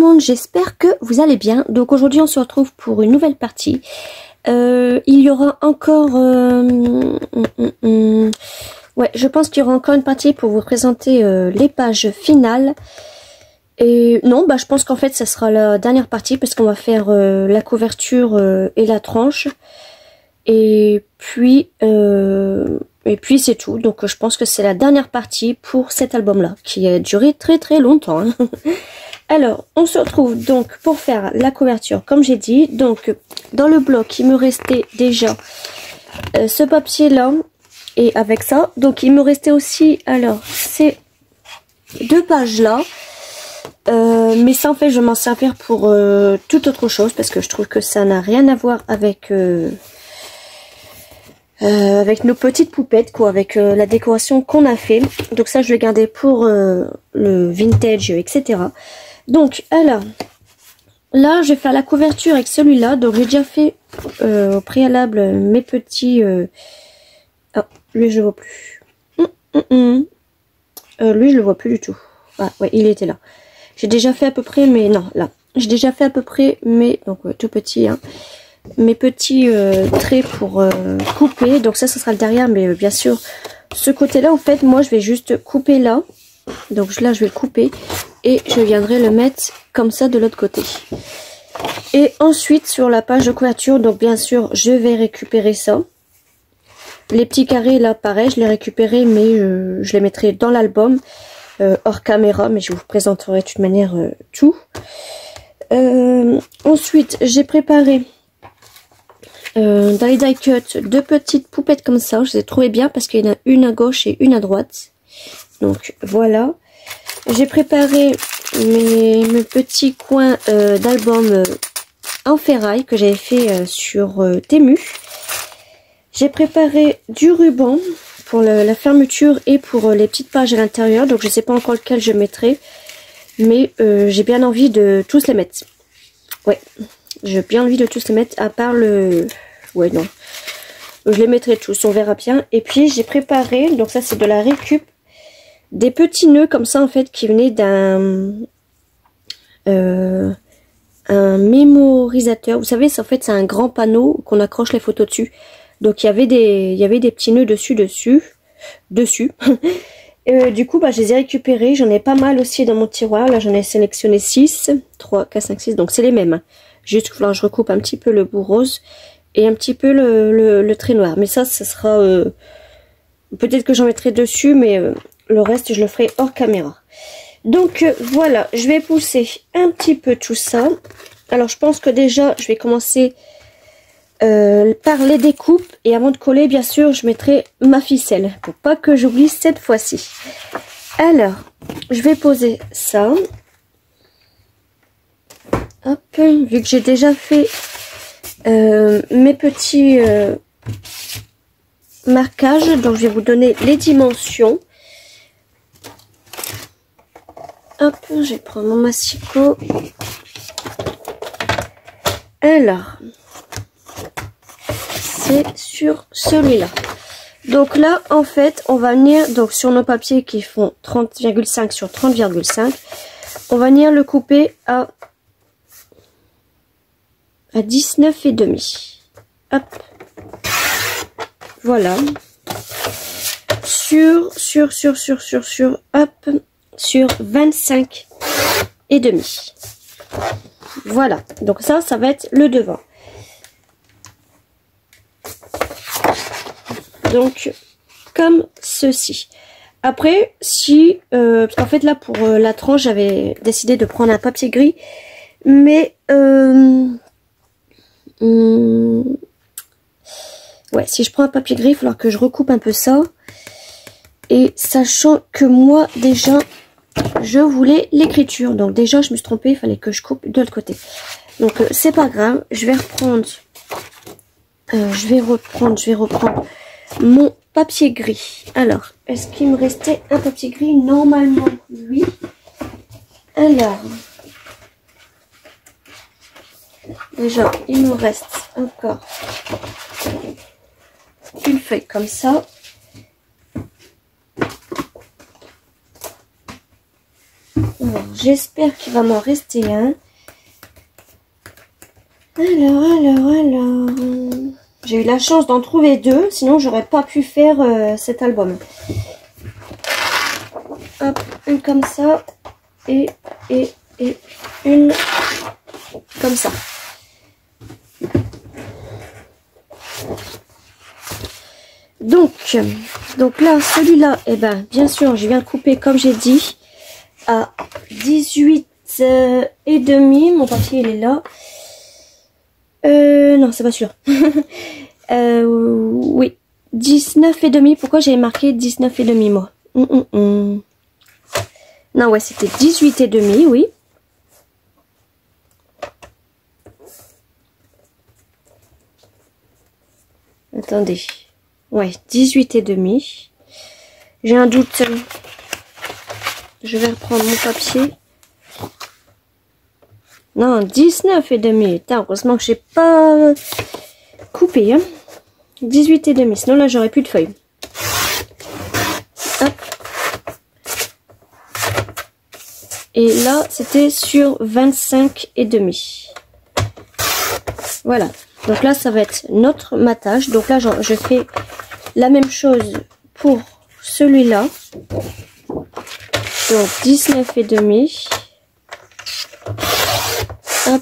monde, j'espère que vous allez bien. Donc aujourd'hui on se retrouve pour une nouvelle partie. Il y aura encore... ouais, je pense qu'il y aura encore une partie pour vous présenter les pages finales. Et non, bah je pense qu'en fait ça sera la dernière partie parce qu'on va faire la couverture et la tranche. Et puis c'est tout. Donc je pense que c'est la dernière partie pour cet album-là, qui a duré très longtemps. Hein. Alors, on se retrouve donc pour faire la couverture, comme j'ai dit. Donc, dans le bloc, il me restait déjà ce papier-là, et avec ça. Donc, il me restait aussi, alors, ces deux pages-là. Mais ça, en fait, je vais m'en servir pour toute autre chose, parce que je trouve que ça n'a rien à voir avec... avec nos petites poupettes, quoi, avec la décoration qu'on a fait. Donc ça, je vais garder pour le vintage, etc. Donc, alors, là, je vais faire la couverture avec celui-là. Donc, j'ai déjà fait au préalable mes petits... Oh, lui, je le vois plus. Lui, je le vois plus du tout. Ah, ouais, il était là. J'ai déjà fait à peu près, mais non, là. J'ai déjà fait à peu près, mais... Donc, ouais, tout petit, hein. Mes petits traits pour couper. Donc ça sera le derrière, mais bien sûr ce côté là en fait moi je vais juste couper là. Donc là je vais le couper et je viendrai le mettre comme ça de l'autre côté. Et ensuite sur la page de couverture, donc bien sûr je vais récupérer ça. Les petits carrés là pareil je les récupérerai, mais je les mettrai dans l'album hors caméra, mais je vous présenterai de toute manière tout. Ensuite j'ai préparé dans les die cut deux petites poupettes comme ça. Je les ai trouvées bien parce qu'il y en a une à gauche et une à droite. Donc voilà. J'ai préparé mes petits coins d'album en ferraille que j'avais fait sur Temu. J'ai préparé du ruban pour la fermeture et pour les petites pages à l'intérieur. Donc je ne sais pas encore lequel je mettrai, mais j'ai bien envie de tous les mettre. Ouais, j'ai bien envie de tous les mettre à part le... Ouais, non. Je les mettrai tous, on verra bien. Et puis, j'ai préparé, donc ça, c'est de la récup, des petits nœuds comme ça, en fait, qui venaient d'un... un mémorisateur. Vous savez, en fait, c'est un grand panneau qu'on accroche les photos dessus. Donc, il y avait des petits nœuds dessus. Du coup, bah, je les ai récupérés. J'en ai pas mal aussi dans mon tiroir. Là, j'en ai sélectionné 6. 3, 4, 5, 6. Donc, c'est les mêmes. Juste que là, je recoupe un petit peu le bout rose et un petit peu le trait noir. Mais ça sera... peut-être que j'en mettrai dessus, mais le reste, je le ferai hors caméra. Donc, voilà. Je vais pousser un petit peu tout ça. Alors, je pense que déjà, je vais commencer par les découpes. Et avant de coller, bien sûr, je mettrai ma ficelle. Pour pas que j'oublie cette fois-ci. Alors, je vais poser ça. Hop, vu que j'ai déjà fait mes petits marquages, donc je vais vous donner les dimensions. Hop, je vais prendre mon massicot. Alors, c'est sur celui-là. Donc là, en fait, on va venir donc sur nos papiers qui font 30,5 sur 30,5. On va venir le couper à 19,5. Hop. Voilà. Hop. Sur 25,5. Voilà. Donc ça va être le devant. Donc, comme ceci. Après, si... parce qu'en fait, là, pour la tranche, j'avais décidé de prendre un papier gris. Mais... ouais, si je prends un papier gris, il va falloir que je recoupe un peu ça. Et sachant que moi, déjà, je voulais l'écriture. Donc déjà, je me suis trompée, il fallait que je coupe de l'autre côté. Donc, c'est pas grave. Je vais reprendre... je vais reprendre mon papier gris. Alors, est-ce qu'il me restait un papier gris? Normalement, oui. Alors... déjà, il nous reste encore une feuille comme ça. On va j'espère qu'il va m'en rester un. Alors. J'ai eu la chance d'en trouver deux, sinon j'aurais pas pu faire cet album. Hop, une comme ça et une comme ça. Donc là, celui-là, eh ben, bien sûr, je viens de couper, comme j'ai dit, à 18 et demi. Mon papier, il est là. Non, c'est pas sûr. Oui, 19 et demi. Pourquoi j'avais marqué 19 et demi, moi? Non, ouais, c'était 18 et demi, oui. Attendez. Ouais, 18 et demi. J'ai un doute. Je vais reprendre mon papier. Non, 19 et demi. Putain, heureusement que j'ai pas coupé. Hein. 18 et demi. Sinon, là, j'aurais plus de feuilles. Hop. Et là, c'était sur 25 et demi. Voilà. Donc là, ça va être notre matage. Donc là, je fais la même chose pour celui-là. Donc 19 et demi. Hop.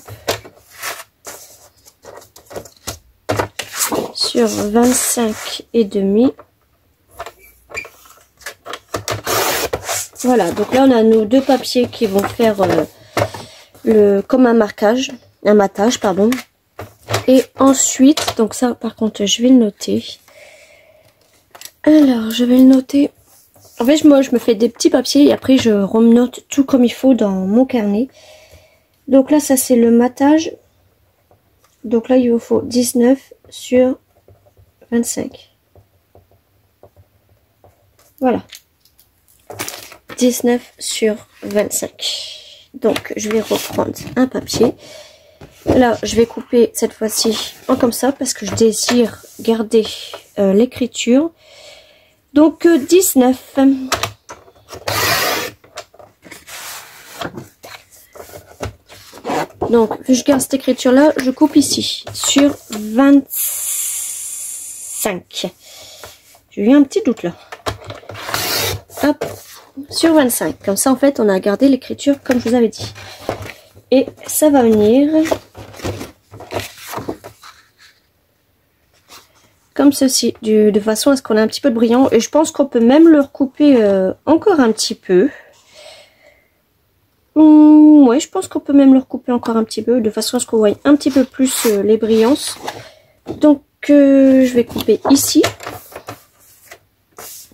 Sur 25 et demi. Voilà. Donc là, on a nos deux papiers qui vont faire comme un matage, pardon. Et ensuite, donc ça par contre je vais le noter. Alors je vais le noter. En fait moi je me fais des petits papiers et après je renote tout comme il faut dans mon carnet. Donc là ça c'est le matage. Donc là il vous faut 19 sur 25. Voilà. 19 sur 25. Donc je vais reprendre un papier. Là, je vais couper cette fois-ci en comme ça parce que je désire garder l'écriture. Donc 19. Donc, vu que je garde cette écriture-là, je coupe ici sur 25. J'ai eu un petit doute là. Hop, sur 25. Comme ça, en fait, on a gardé l'écriture comme je vous avais dit. Et ça va venir comme ceci, de façon à ce qu'on ait un petit peu de brillant. Et je pense qu'on peut même le recouper encore un petit peu. Ouais, je pense qu'on peut même le recouper encore un petit peu, de façon à ce qu'on voit un petit peu plus les brillances. Donc, je vais couper ici.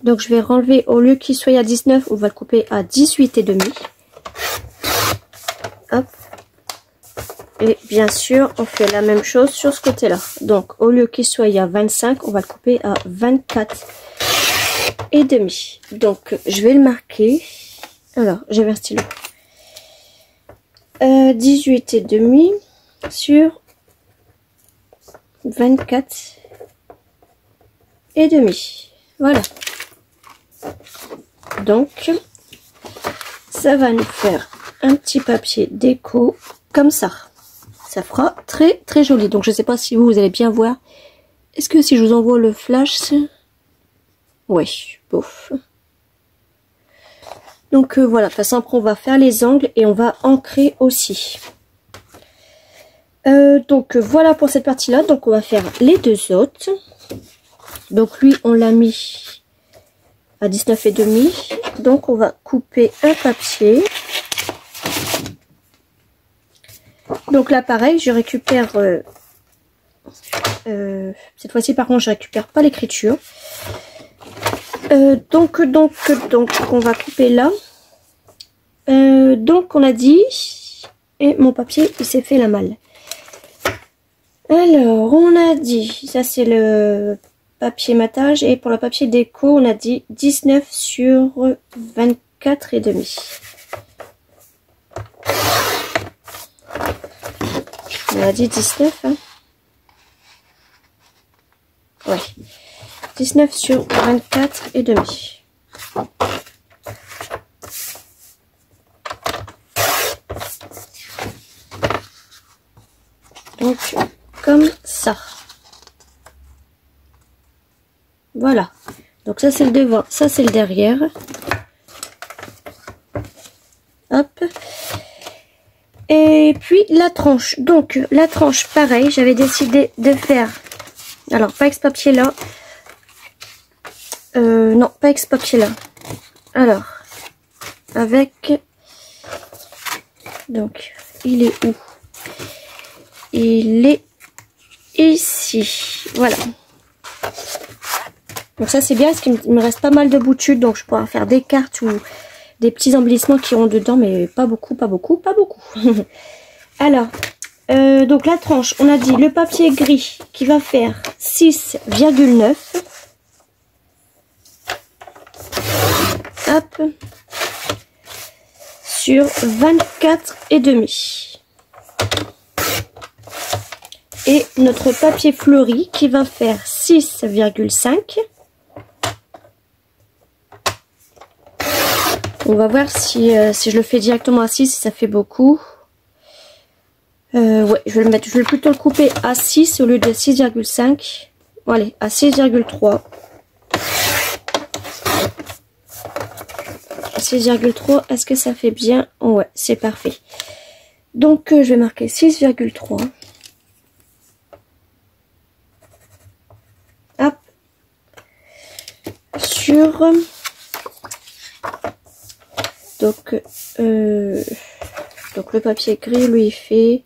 Donc, je vais renlever, au lieu qu'il soit à 19, on va le couper à 18 et demi. Hop. Et bien sûr, on fait la même chose sur ce côté-là. Donc, au lieu qu'il soit à 25, on va le couper à 24 et demi. Donc, je vais le marquer. Alors, j'avais un stylo. 18 et demi sur 24 et demi. Voilà. Donc, ça va nous faire un petit papier déco comme ça. Ça fera très très joli. Donc je sais pas si vous allez bien voir. Est-ce que si je vous envoie le flash, ouais, bof. Donc voilà, de toute façon après on va faire les angles et on va ancrer aussi. Donc voilà pour cette partie là. Donc on va faire les deux autres. Donc lui on l'a mis à 19 et demi. Donc on va couper un papier. Donc là pareil, je récupère cette fois-ci par contre je récupère pas l'écriture. Donc on va couper là. Donc on a dit, et mon papier il s'est fait la malle. Alors on a dit, ça c'est le papier matage, et pour le papier déco on a dit 19 sur 24 et demi. On a dit 19, hein. Ouais. 19 sur 24 et demi. Donc comme ça. Voilà. Donc ça c'est le devant, ça c'est le derrière. Hop. Et puis la tranche. Donc la tranche, pareil, j'avais décidé de faire. Alors pas avec ce papier là. Non, pas avec ce papier là. Alors avec. Donc il est où? Il est ici. Voilà. Donc ça c'est bien parce qu'il me reste pas mal de boutures, donc je pourrais faire des cartes ou des petits embellissements qui iront dedans, mais pas beaucoup, pas beaucoup, pas beaucoup. Alors, donc la tranche, on a dit le papier gris qui va faire 6,9. Hop. Sur 24,5. Et notre papier fleuri qui va faire 6,5. On va voir si je le fais directement à 6, si ça fait beaucoup. Ouais, je vais le mettre, je vais plutôt le couper à 6 au lieu de 6,5. Bon, allez, à 6,3. 6,3, est-ce que ça fait bien? Ouais, c'est parfait. Donc, je vais marquer 6,3. Hop. Sur... Donc le papier gris, lui, il fait...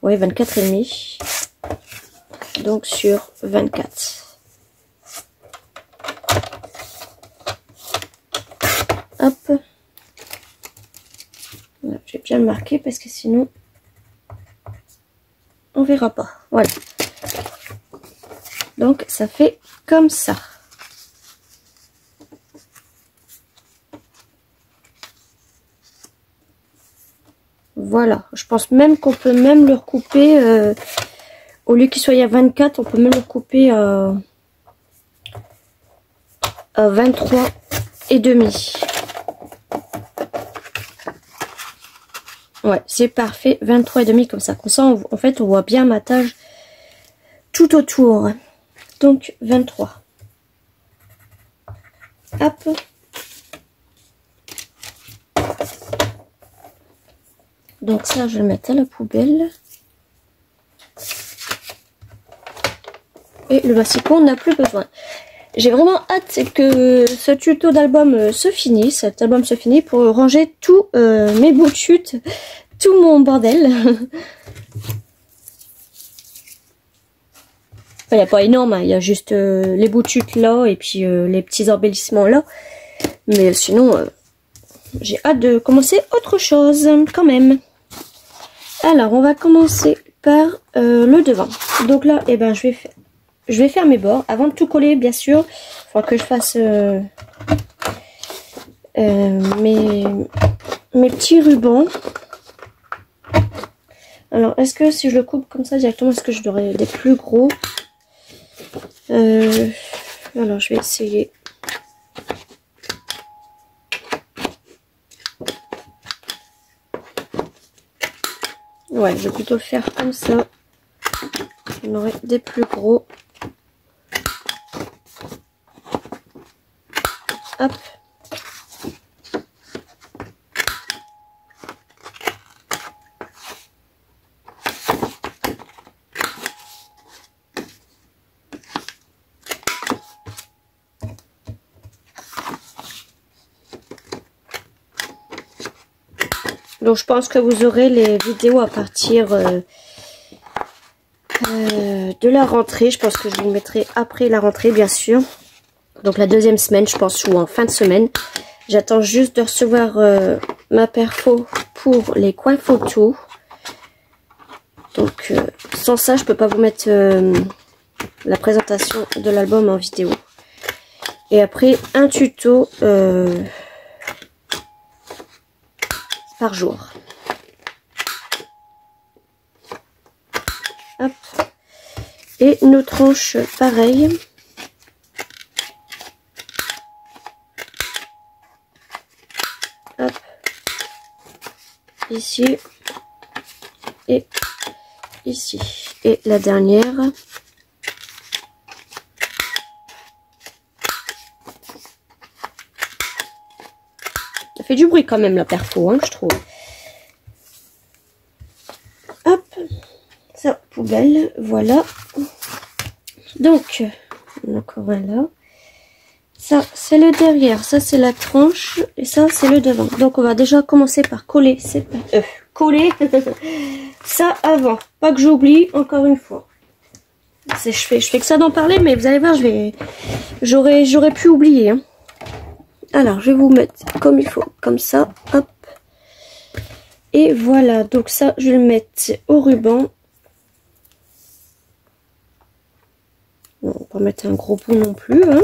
Ouais, 24,5. Donc, sur 24. Hop. Voilà, je vais bien le marquer parce que sinon on verra pas. Voilà. Donc ça fait comme ça. Voilà. Je pense même qu'on peut même le recouper au lieu qu'il soit à 24, on peut même le recouper à 23,5. Ouais, c'est parfait, 23,5 comme ça. Comme ça, en fait, on voit bien ma tâche tout autour. Donc, 23. Hop. Donc ça, je vais le mettre à la poubelle. Et le massicot, on n'a plus besoin. J'ai vraiment hâte que ce tuto d'album se finisse. Cet album se finisse pour ranger tous mes bouts de chute, tout mon bordel. Il n'y a pas énorme, hein. Il y a juste les bouts de chute là et puis les petits embellissements là. Mais sinon, j'ai hâte de commencer autre chose quand même. Alors, on va commencer par le devant. Donc là, eh ben, je vais faire mes bords. Avant de tout coller, bien sûr, il faudra que je fasse mes petits rubans. Alors, est-ce que si je le coupe comme ça directement, est-ce que je devrais des plus gros? Alors, je vais essayer. Ouais, je vais plutôt le faire comme ça. On aurait des plus gros. Hop. Donc je pense que vous aurez les vidéos à partir de la rentrée. Je pense que je vous mettrai après la rentrée, bien sûr. Donc la deuxième semaine, je pense, ou en fin de semaine. J'attends juste de recevoir ma perfo pour les coins photos. Donc sans ça, je peux pas vous mettre la présentation de l'album en vidéo. Et après, un tuto par jour. Hop. Et nos tranches, pareil. Hop. Ici. Et ici. Et la dernière. Ça fait du bruit quand même la perfo, hein, je trouve. Hop, ça, poubelle, voilà. Donc, encore un là. Ça, c'est le derrière, ça c'est la tranche, et ça c'est le devant. Donc on va déjà commencer par coller, coller ça avant. Pas que j'oublie, encore une fois. Je fais que ça d'en parler, mais vous allez voir, j'aurais pu oublier. Hein. Alors, je vais vous mettre comme il faut, comme ça, hop. Et voilà, donc ça, je vais le mettre au ruban. Bon, on va pas mettre un gros bout non plus, hein.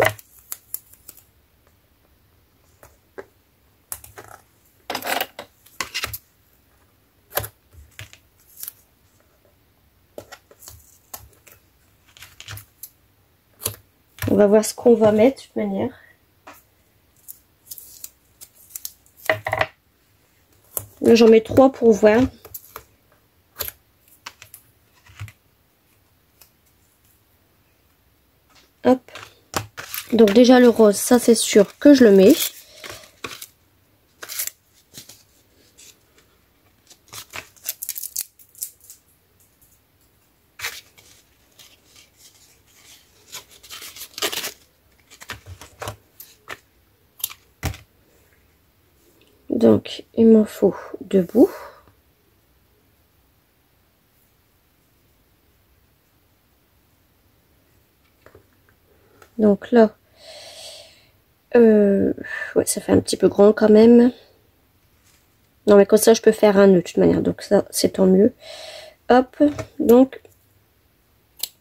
On va voir ce qu'on va mettre de toute manière. Là, j'en mets 3 pour voir. Hop. Donc déjà le rose, ça c'est sûr que je le mets. Donc, il m'en faut 2 bouts. Donc là, ouais, ça fait un petit peu grand quand même. Non, mais comme ça, je peux faire un nœud de toute manière. Donc ça, c'est tant mieux. Hop, donc,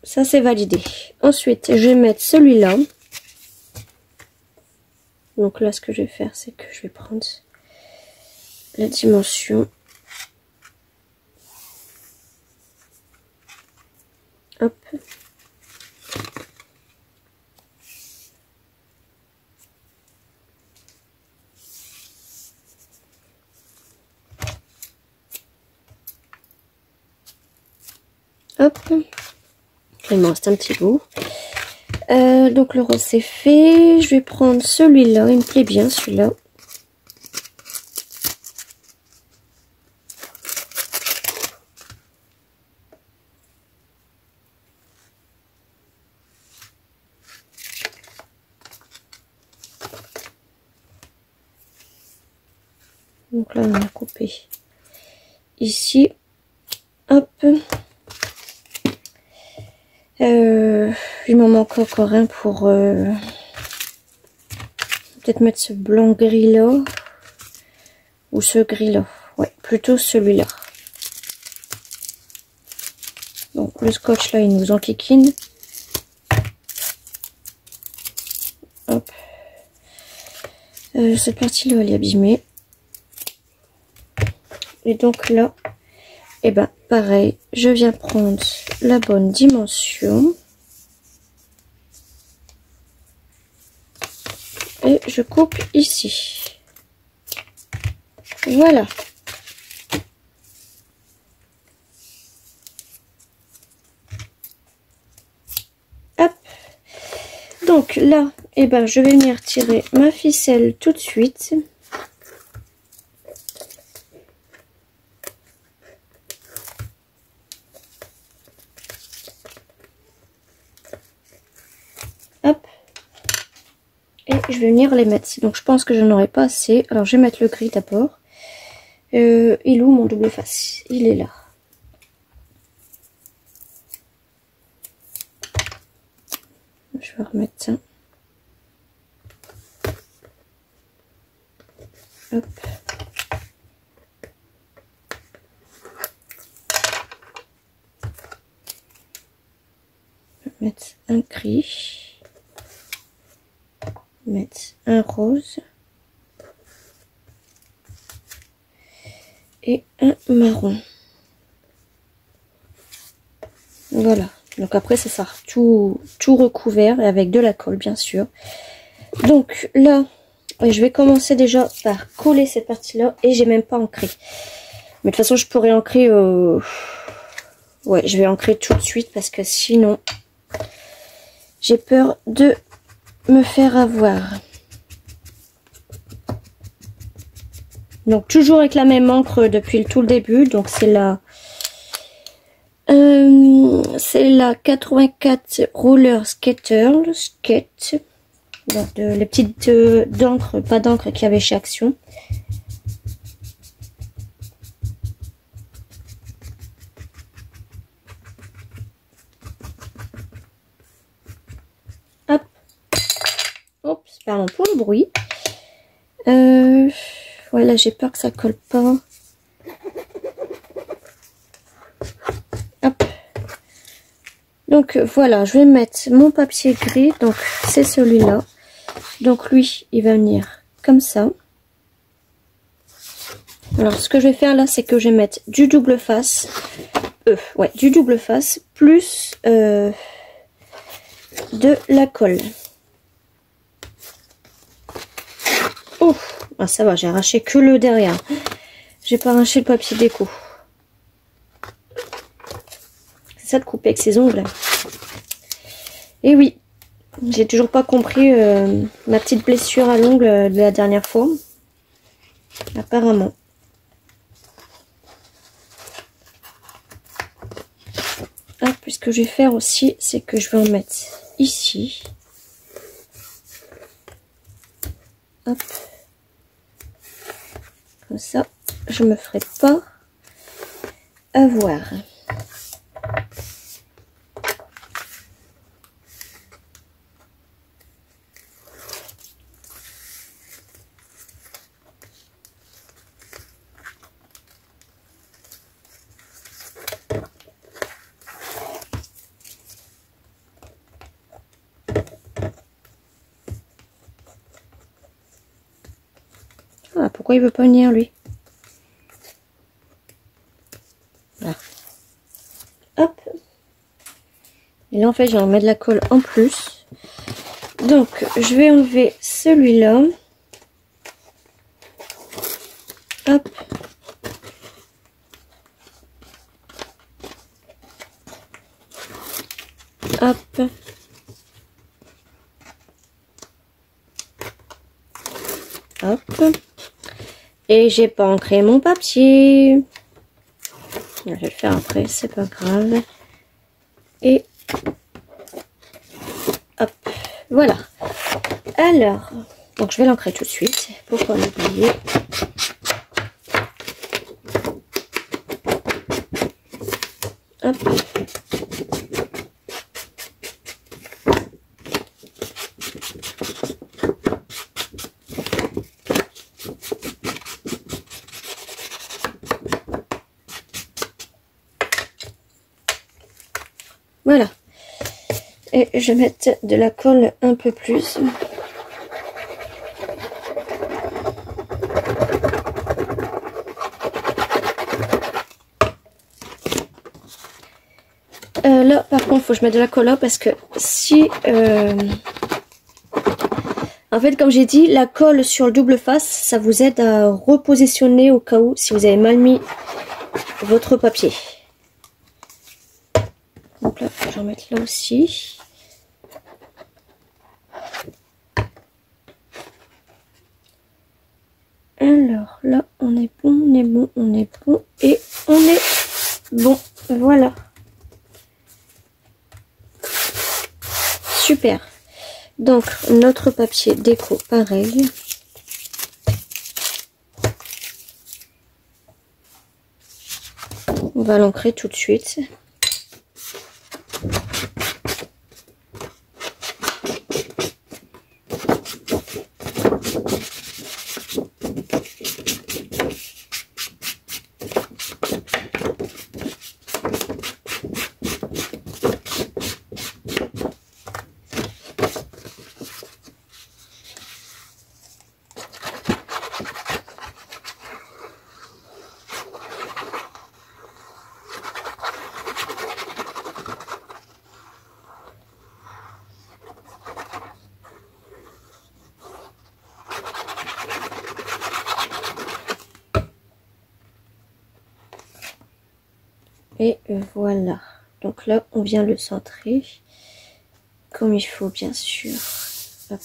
ça c'est validé. Ensuite, je vais mettre celui-là. Donc là, ce que je vais faire, c'est que je vais prendre la dimension. Hop. Hop. Il me reste un petit bout. Donc le rose c'est fait. Je vais prendre celui-là. Il me plaît bien celui-là. Donc là on a coupé ici. Hop. Il m'en manque encore un pour peut-être mettre ce blanc gris là. Ou ce gris là. Ouais, plutôt celui-là. Donc le scotch là il nous enquiquine. Hop. Cette partie là elle est abîmée. Et donc là, et ben pareil, je viens prendre la bonne dimension. Et je coupe ici. Voilà. Hop. Donc là, et ben je vais venir tirer ma ficelle tout de suite. Hop. Et je vais venir les mettre. Donc je pense que je n'en aurai pas assez. Alors je vais mettre le gris d'abord. Il est où mon double face? Il est là. Je vais remettre ça. Hop. Je vais mettre un gris. Mettre un rose. Et un marron. Voilà. Donc après ça sera tout recouvert avec de la colle bien sûr. Donc là je vais commencer déjà par coller cette partie là et j'ai même pas ancré. Mais de toute façon je pourrais ancrer Ouais, je vais ancrer tout de suite parce que sinon, j'ai peur de me faire avoir. Donc, toujours avec la même encre depuis tout le début. Donc, c'est la 84 Roller Skater. Skate. Donc, les petites d'encre, pas d'encre qu'il y avait chez Action. Hop. Oups, pardon pour le bruit. Voilà, j'ai peur que ça colle pas. Hop. Donc voilà, je vais mettre mon papier gris. Donc c'est celui-là. Donc lui, il va venir comme ça. Alors ce que je vais faire là, c'est que je vais mettre du double face. Ouais, du double face plus de la colle. Oh, ah, ça va, j'ai arraché que le derrière. J'ai pas arraché le papier déco. C'est ça de couper avec ses ongles. Et oui, j'ai toujours pas compris ma petite blessure à l'ongle de la dernière fois. Apparemment. Ah, puis ce que je vais faire aussi, c'est que je vais en mettre ici. Hop. Comme ça, je me ferai pas avoir. Ah, pourquoi il veut pas venir lui? Là. Hop. Et là en fait j'ai envie de la colle en plus. Donc je vais enlever celui-là. Hop. Hop. Hop. Et j'ai pas ancré mon papier. Je vais le faire après, c'est pas grave. Et hop, voilà. Alors, donc je vais l'ancrer tout de suite pour pas l'oublier. Hop. Voilà. Et je vais mettre de la colle un peu plus. Là, par contre, il faut que je mette de la colle là parce que si... En fait, comme j'ai dit, la colle sur le double face, ça vous aide à repositionner au cas où si vous avez mal mis votre papier. Donc là, je vais en mettre là aussi. Alors là, on est bon, on est bon, on est bon et on est bon. Voilà. Super. Donc, notre papier déco, pareil. On va l'ancrer tout de suite. Et voilà. Donc là, on vient le centrer comme il faut, bien sûr. Hop.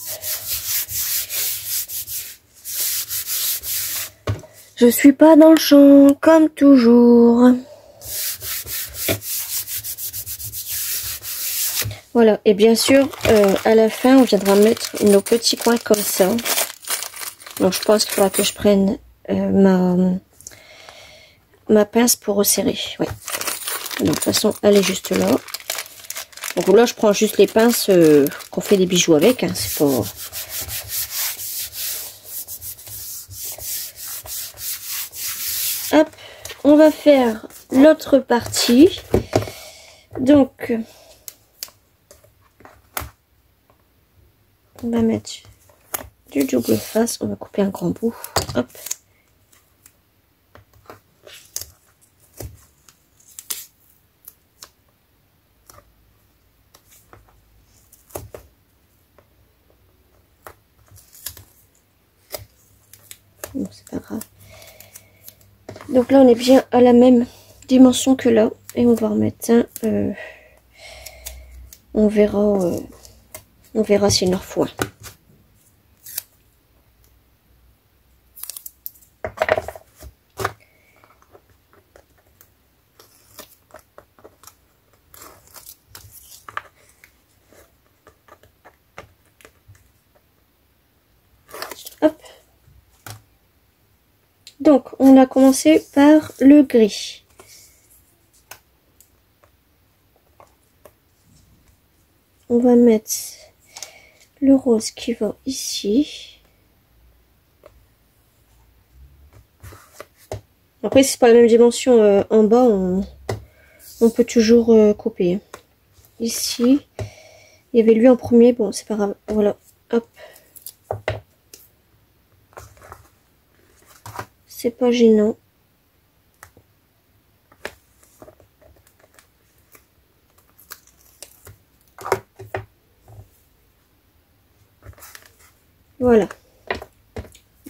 Je suis pas dans le champ, comme toujours. Voilà, et bien sûr, à la fin, on viendra mettre nos petits coins comme ça. Donc je pense qu'il faudra que je prenne ma pince pour resserrer. Ouais. Donc, de toute façon, elle est juste là. Donc là, je prends juste les pinces qu'on fait des bijoux avec. Hein, c'est pas... Hop, on va faire l'autre partie. Donc, on va mettre du double face. On va couper un grand bout. Hop. Bon, c'est pas grave. Donc là, on est bien à la même dimension que là. Et on va remettre un... on verra s'il leur faut. Hop. Donc, on a commencé par le gris. On va mettre le rose qui va ici. Après, si c'est pas la même dimension en bas, on peut toujours couper. Ici, il y avait lui en premier. Bon, c'est pas grave. Voilà. Hop. C'est pas gênant. Voilà.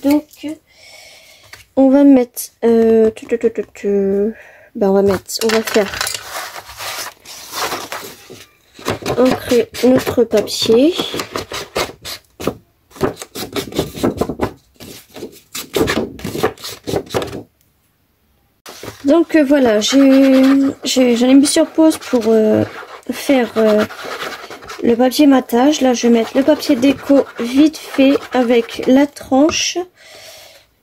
Donc, on va mettre... on va faire ancrer notre papier. Donc voilà, j'en ai mis sur pause pour faire le papier matage. Là, je vais mettre le papier déco vite fait avec la tranche.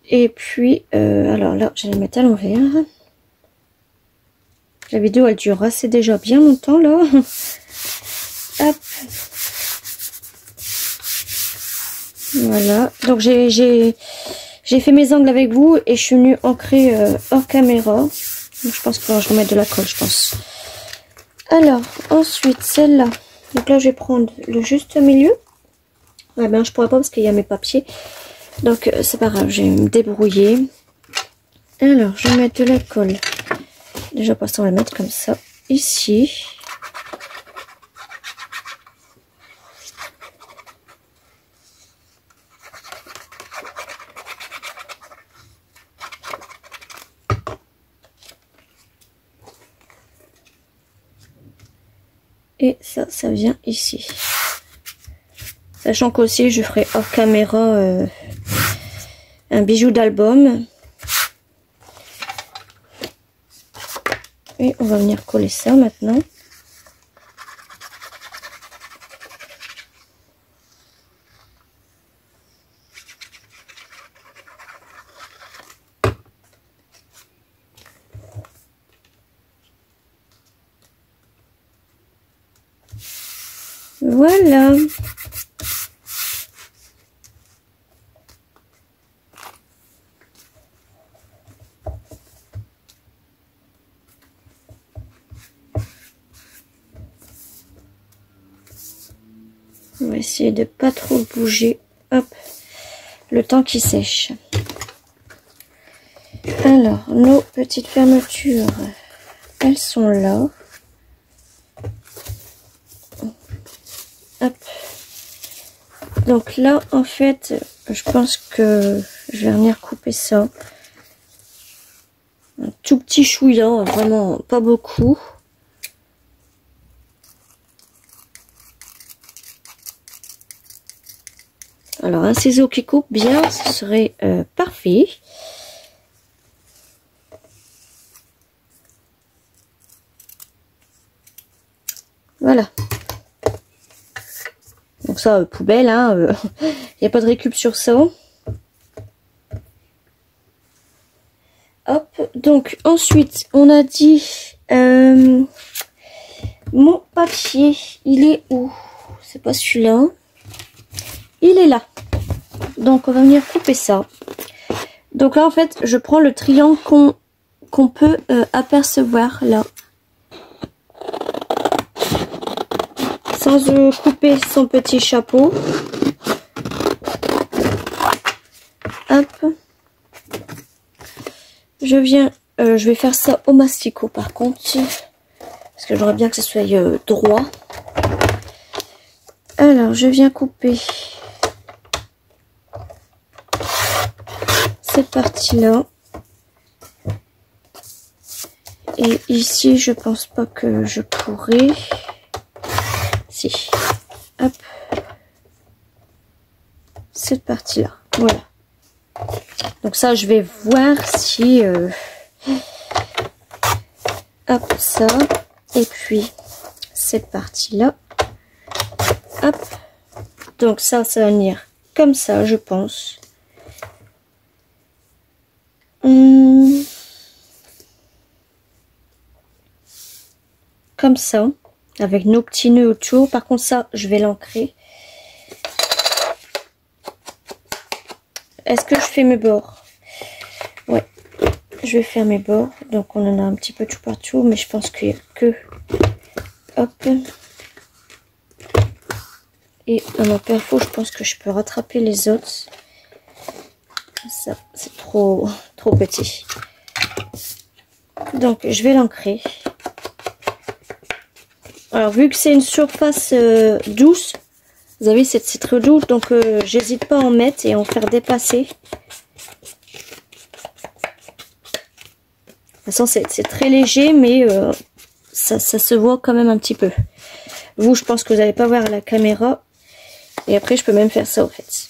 Et puis, alors là, je vais le mettre à l'envers. La vidéo, elle dure assez déjà bien longtemps, là. Hop. Voilà. Donc, j'ai fait mes angles avec vous et je suis venue ancrer hors caméra. Donc, je pense que je vais remettre de la colle, je pense. Alors, ensuite, celle-là. Donc là, je vais prendre le juste milieu. Ouais, ben, je pourrais pas parce qu'il y a mes papiers. Donc, c'est pas grave, je vais me débrouiller. Alors, je vais mettre de la colle. Déjà, pour l'instant, on va la mettre comme ça. Ici. Et ça vient ici. Sachant qu'aussi, je ferai hors caméra un bijou d'album. Et on va venir coller ça maintenant. Voilà. On va essayer de pas trop bouger. Hop. Le temps qui sèche. Alors, nos petites fermetures, elles sont là. Hop. Donc là, en fait, je pense que je vais venir couper ça. Un tout petit petit chouïa, vraiment pas beaucoup. Alors un ciseau qui coupe bien, ce serait parfait. Voilà. Donc ça, poubelle, hein, il n'y a pas de récup sur ça. Hop, donc ensuite, on a dit mon papier, il est où? C'est pas celui-là. Il est là. Donc on va venir couper ça. Donc là, en fait, je prends le triangle qu'on peut apercevoir là. Sans couper son petit chapeau. Hop. Je vais faire ça au masticot par contre. Parce que j'aimerais bien que ce soit droit. Alors, je viens couper cette partie-là. Et ici, je pense pas que je pourrais. Si. Hop. Cette partie-là. Voilà. Donc ça, je vais voir si... hop, ça. Et puis, cette partie-là. Hop. Donc ça va venir comme ça, je pense. Comme ça. Avec nos petits nœuds autour. Par contre, ça, je vais l'ancrer. Est-ce que je fais mes bords? Ouais. Je vais faire mes bords. Donc, on en a un petit peu tout partout. Mais je pense qu'il n'y a que... Hop. Et à mon perfo, je pense que je peux rattraper les autres. Ça, c'est trop petit. Donc, je vais l'ancrer. Alors, vu que c'est une surface douce, vous avez c'est très doux, donc j'hésite pas à en mettre et à en faire dépasser. De toute façon, c'est très léger, mais ça se voit quand même un petit peu. Vous, je pense que vous n'allez pas voir à la caméra. Et après, je peux même faire ça, au fait.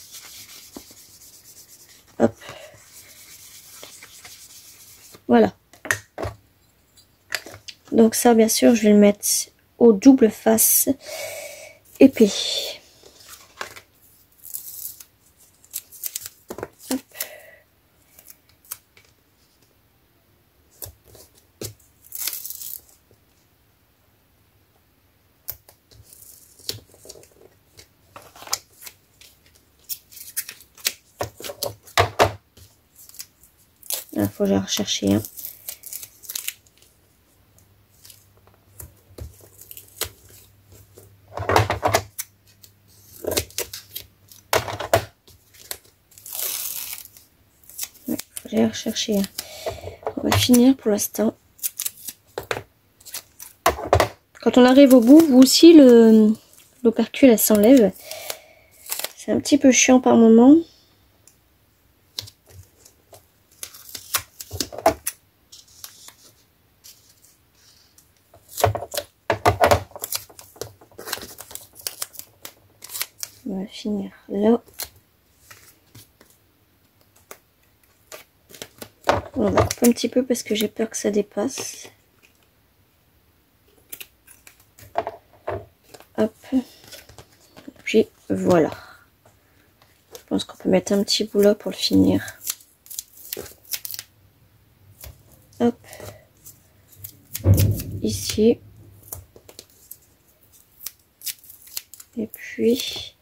Hop. Voilà. Donc ça, bien sûr, je vais le mettre au double face épais. Hop. Il faut que je rechercher un. J'ai recherché un. On va finir pour l'instant. Quand on arrive au bout, vous aussi, l'opercule, elle s'enlève. C'est un petit peu chiant par moment. On va finir là. On va couper un petit peu parce que j'ai peur que ça dépasse. Hop. Puis voilà. Je pense qu'on peut mettre un petit bout là pour le finir. Hop. Ici. Et puis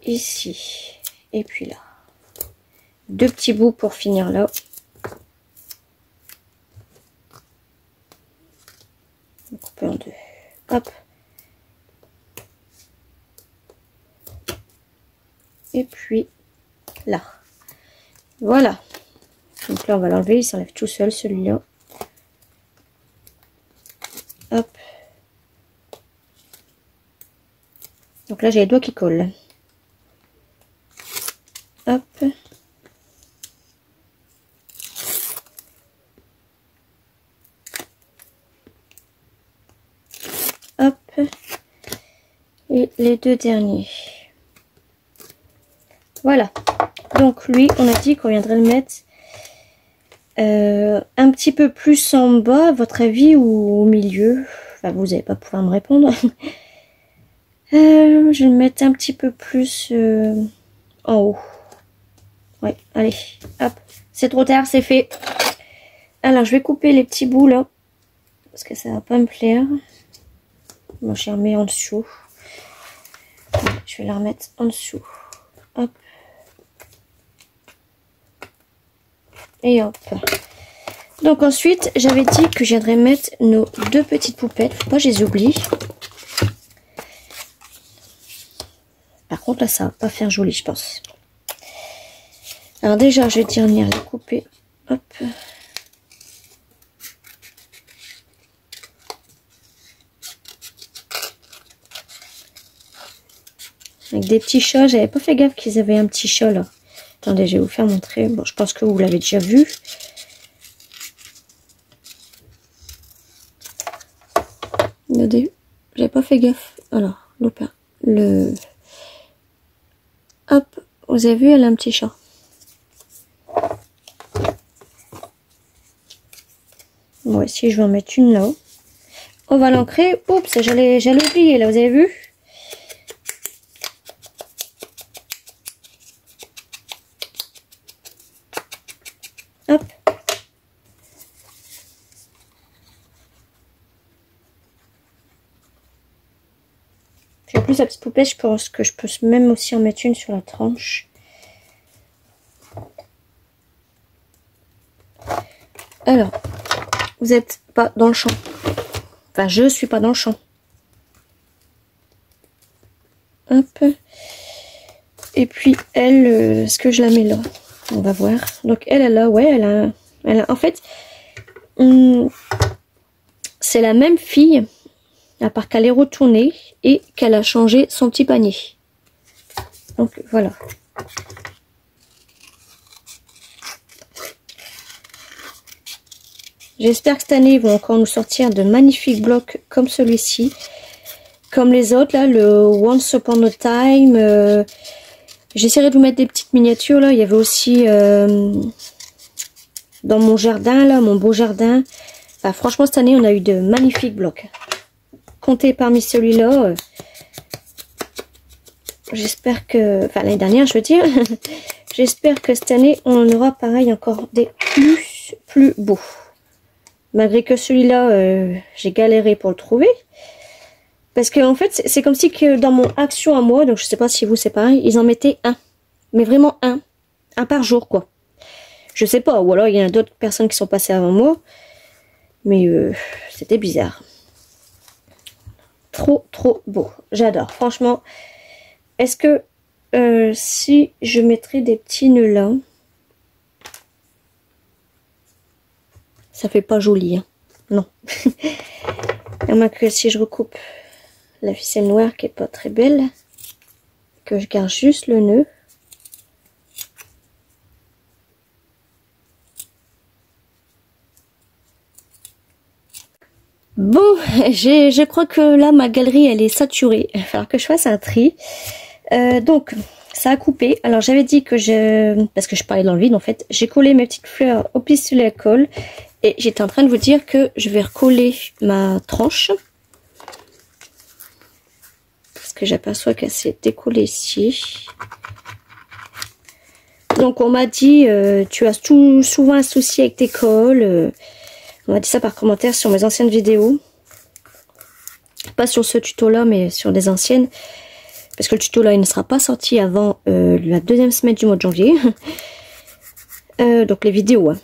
ici. Et puis là. Deux petits bouts pour finir là. On va couper en deux. Hop. Et puis là. Voilà. Donc là, on va l'enlever. Il s'enlève tout seul, celui-là. Hop. Donc là, j'ai les doigts qui collent. Hop. Et les deux derniers. Voilà. Donc lui, on a dit qu'on viendrait le mettre un petit peu plus en bas, à votre avis, ou au milieu. Enfin, vous n'allez pas pouvoir me répondre. Je vais le mettre un petit peu plus en haut. Ouais, allez, hop. C'est trop tard, c'est fait. Alors, je vais couper les petits bouts là. Parce que ça va pas me plaire. Moi, je les remets en dessous. Je vais la remettre en dessous. Hop. Et hop. Donc ensuite, j'avais dit que je viendrais mettre nos deux petites poupettes. Faut pas que je les oublie. Par contre, là, ça va pas faire joli, je pense. Alors déjà, je vais dire venir les couper. Hop. Avec des petits chats. J'avais pas fait gaffe qu'ils avaient un petit chat là. Attendez, je vais vous faire montrer. Bon, je pense que vous l'avez déjà vu. Regardez, j'avais pas fait gaffe. Alors, le... Hop, vous avez vu, elle a un petit chat. Moi aussi, je vais en mettre une là-haut. On va l'ancrer. Oups, j'allais oublier là, vous avez vu? Hop. Puis en plus, la petite poupée, je pense que je peux même aussi en mettre une sur la tranche. Alors, vous n'êtes pas dans le champ. Enfin, je suis pas dans le champ. Hop. Et puis, elle, est-ce que je la mets là? On va voir. Donc, elle a, ouais, elle a en fait, c'est la même fille, à part qu'elle est retournée et qu'elle a changé son petit panier. Donc, voilà. J'espère que cette année, ils vont encore nous sortir de magnifiques blocs comme celui-ci. Comme les autres, là, le Once Upon a Time. J'essaierai de vous mettre des petites miniatures, là. Il y avait aussi dans mon jardin, là, mon beau jardin. Enfin, franchement, cette année, on a eu de magnifiques blocs. Comptez parmi celui-là. J'espère que... Enfin, l'année dernière, je veux dire. J'espère que cette année, on en aura pareil encore des plus beaux. Malgré que celui-là, j'ai galéré pour le trouver. Parce que en fait, c'est comme si que dans mon action à moi, donc je sais pas si vous c'est pareil, ils en mettaient un. Mais vraiment un. Un par jour, quoi. Je sais pas, ou alors il y en a d'autres personnes qui sont passées avant moi. Mais c'était bizarre. Trop beau. J'adore. Franchement, est-ce que si je mettrais des petits nœuds là, ça fait pas joli, hein. Non. À moins que si je recoupe la ficelle noire qui est pas très belle, que je garde juste le nœud. Bon, je crois que là ma galerie elle est saturée. Il va falloir que je fasse un tri. Donc ça a coupé. Alors j'avais dit que parce que je parlais dans le vide en fait, j'ai collé mes petites fleurs au pistolet à colle. Et j'étais en train de vous dire que je vais recoller ma tranche. Parce que j'aperçois qu'elle s'est décollée ici. Donc on m'a dit, tu as souvent un souci avec tes colles. On m'a dit ça par commentaire sur mes anciennes vidéos. Pas sur ce tuto là, mais sur des anciennes. Parce que le tuto là, il ne sera pas sorti avant la deuxième semaine du mois de janvier. Donc les vidéos, hein.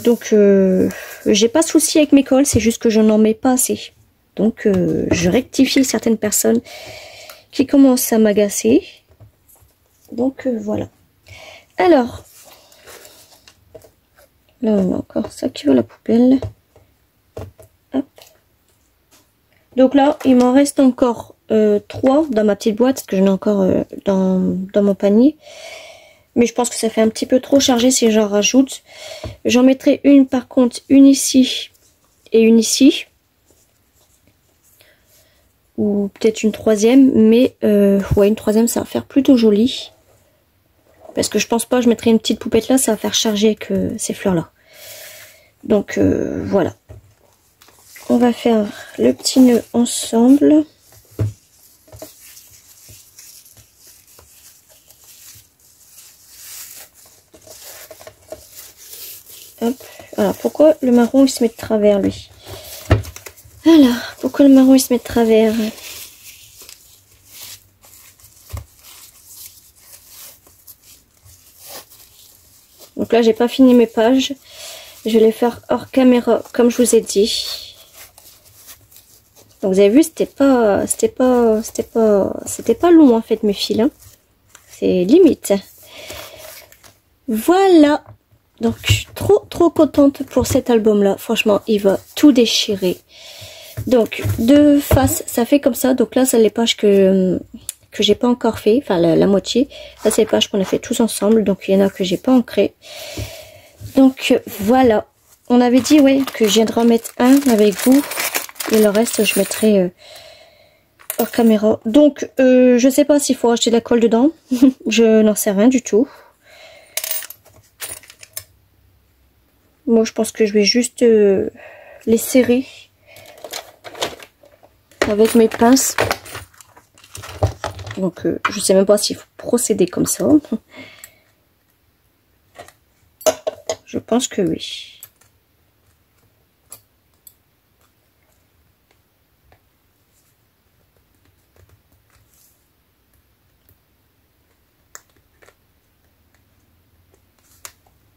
Donc j'ai pas de souci avec mes colles, c'est juste que je n'en mets pas assez. Donc je rectifie certaines personnes qui commencent à m'agacer. Donc voilà. Alors là on a encore ça qui va à la poubelle. Hop. Donc là il m'en reste encore 3 dans ma petite boîte, parce que j'en ai encore dans mon panier. Mais je pense que ça fait un petit peu trop chargé si j'en rajoute. J'en mettrai une par contre, une ici et une ici. ou peut-être une troisième, mais ouais, une troisième ça va faire plutôt joli. Parce que je pense pas, je mettrai une petite poupette là, ça va faire charger avec ces fleurs là. Donc voilà. On va faire le petit nœud ensemble. Hop. Alors pourquoi le marron il se met de travers lui? Voilà, pourquoi le marron il se met de travers? Donc là j'ai pas fini mes pages. Je vais les faire hors caméra comme je vous ai dit. Donc vous avez vu, c'était pas long en fait mes fils. Hein. C'est limite. Voilà. Donc je suis trop contente pour cet album là. Franchement, il va tout déchirer. Donc de face, ça fait comme ça. Donc là, c'est les pages que j'ai pas encore fait, enfin la moitié. Là, c'est les pages qu'on a fait tous ensemble. Donc il y en a que j'ai pas ancré. Donc voilà. On avait dit ouais que je viendrai en mettre un avec vous. Et le reste, je mettrai hors caméra. Donc, je sais pas s'il faut acheter de la colle dedans. Je n'en sais rien du tout. Moi, je pense que je vais juste les serrer avec mes pinces. Donc, je sais même pas s'il faut procéder comme ça. Je pense que oui.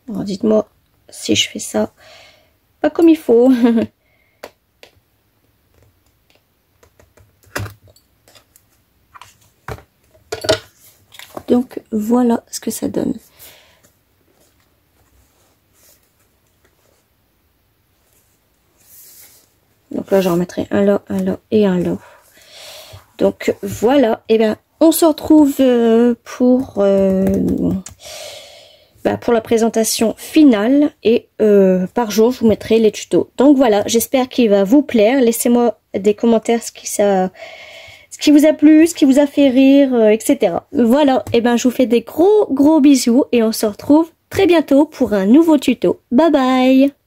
Alors dites-moi si je fais ça pas comme il faut. Donc voilà ce que ça donne. Donc là j'en remettrai un là et un là. Donc voilà, et bien on se retrouve pour la présentation finale et par jour je vous mettrai les tutos. Donc voilà, j'espère qu'il va vous plaire. Laissez-moi des commentaires ce qui vous a plu, ce qui vous a fait rire, etc. Voilà, et ben je vous fais des gros bisous et on se retrouve très bientôt pour un nouveau tuto. Bye bye.